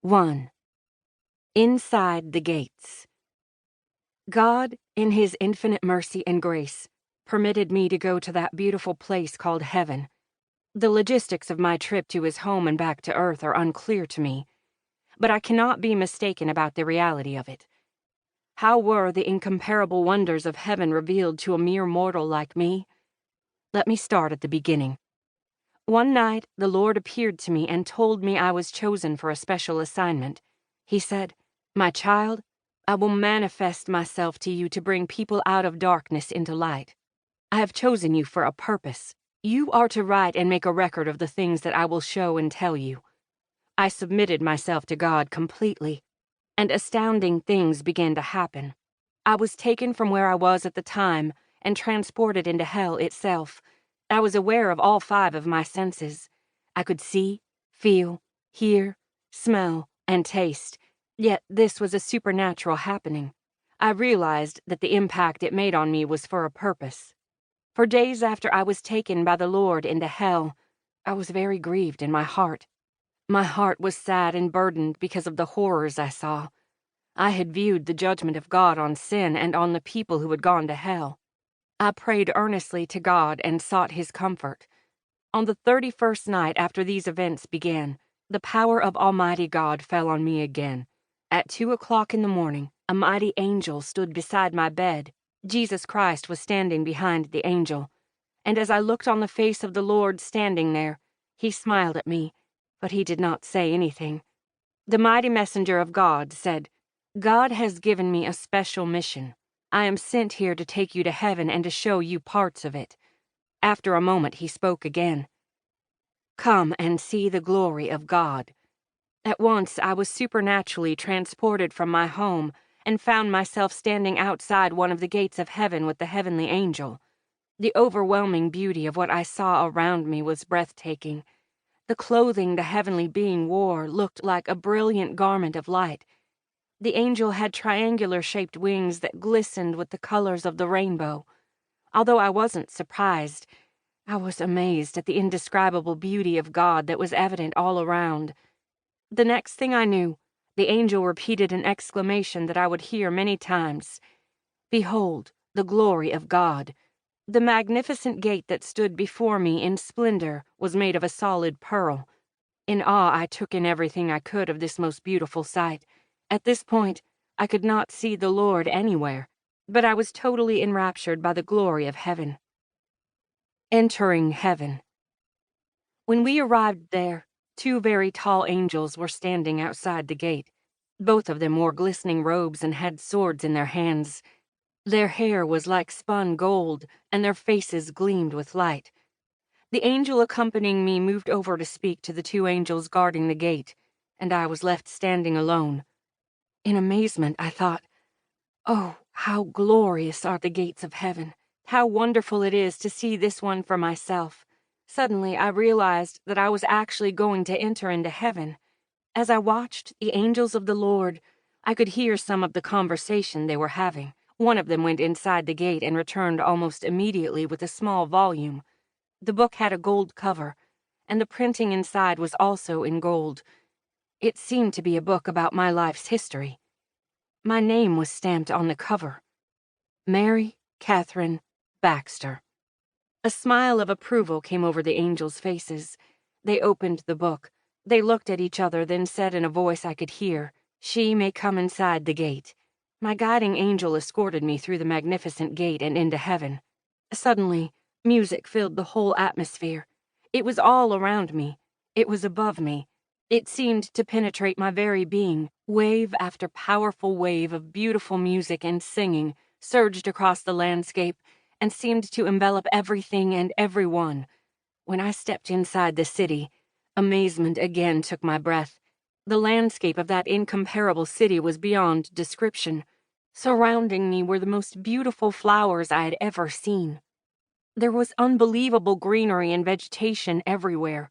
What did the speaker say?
1. Inside the gates. God, in His infinite mercy and grace, permitted me to go to that beautiful place called heaven. The logistics of my trip to His home and back to earth are unclear to me, but I cannot be mistaken about the reality of it. How were the incomparable wonders of heaven revealed to a mere mortal like me? Let me start at the beginning. One night, the Lord appeared to me and told me I was chosen for a special assignment. He said, "My child, I will manifest myself to you to bring people out of darkness into light. I have chosen you for a purpose. You are to write and make a record of the things that I will show and tell you." I submitted myself to God completely, and astounding things began to happen. I was taken from where I was at the time and transported into hell itself. I was aware of all 5 of my senses. I could see, feel, hear, smell, and taste, yet this was a supernatural happening. I realized that the impact it made on me was for a purpose. For days after I was taken by the Lord into hell, I was very grieved in my heart. My heart was sad and burdened because of the horrors I saw. I had viewed the judgment of God on sin and on the people who had gone to hell. I prayed earnestly to God and sought His comfort. On the 31st night after these events began, the power of Almighty God fell on me again. At 2 o'clock in the morning, a mighty angel stood beside my bed. Jesus Christ was standing behind the angel, and as I looked on the face of the Lord standing there, He smiled at me, but He did not say anything. The mighty messenger of God said, "God has given me a special mission. I am sent here to take you to heaven and to show you parts of it." After a moment he spoke again. "Come and see the glory of God." At once I was supernaturally transported from my home and found myself standing outside one of the gates of heaven with the heavenly angel. The overwhelming beauty of what I saw around me was breathtaking. The clothing the heavenly being wore looked like a brilliant garment of light. The angel had triangular-shaped wings that glistened with the colors of the rainbow. Although I wasn't surprised, I was amazed at the indescribable beauty of God that was evident all around. The next thing I knew, the angel repeated an exclamation that I would hear many times. "Behold, the glory of God." The magnificent gate that stood before me in splendor was made of a solid pearl. In awe, I took in everything I could of this most beautiful sight. At this point, I could not see the Lord anywhere, but I was totally enraptured by the glory of heaven. Entering heaven. When we arrived there, 2 very tall angels were standing outside the gate. Both of them wore glistening robes and had swords in their hands. Their hair was like spun gold, and their faces gleamed with light. The angel accompanying me moved over to speak to the 2 angels guarding the gate, and I was left standing alone. In amazement, I thought, "Oh, how glorious are the gates of heaven! How wonderful it is to see this one for myself." Suddenly, I realized that I was actually going to enter into heaven. As I watched the angels of the Lord, I could hear some of the conversation they were having. One of them went inside the gate and returned almost immediately with a small volume. The book had a gold cover, and the printing inside was also in gold. It seemed to be a book about my life's history. My name was stamped on the cover. Mary Catherine Baxter. A smile of approval came over the angels' faces. They opened the book. They looked at each other, then said in a voice I could hear, "She may come inside the gate." My guiding angel escorted me through the magnificent gate and into heaven. Suddenly, music filled the whole atmosphere. It was all around me. It was above me. It seemed to penetrate my very being. Wave after powerful wave of beautiful music and singing surged across the landscape and seemed to envelop everything and everyone. When I stepped inside the city, amazement again took my breath. The landscape of that incomparable city was beyond description. Surrounding me were the most beautiful flowers I had ever seen. There was unbelievable greenery and vegetation everywhere.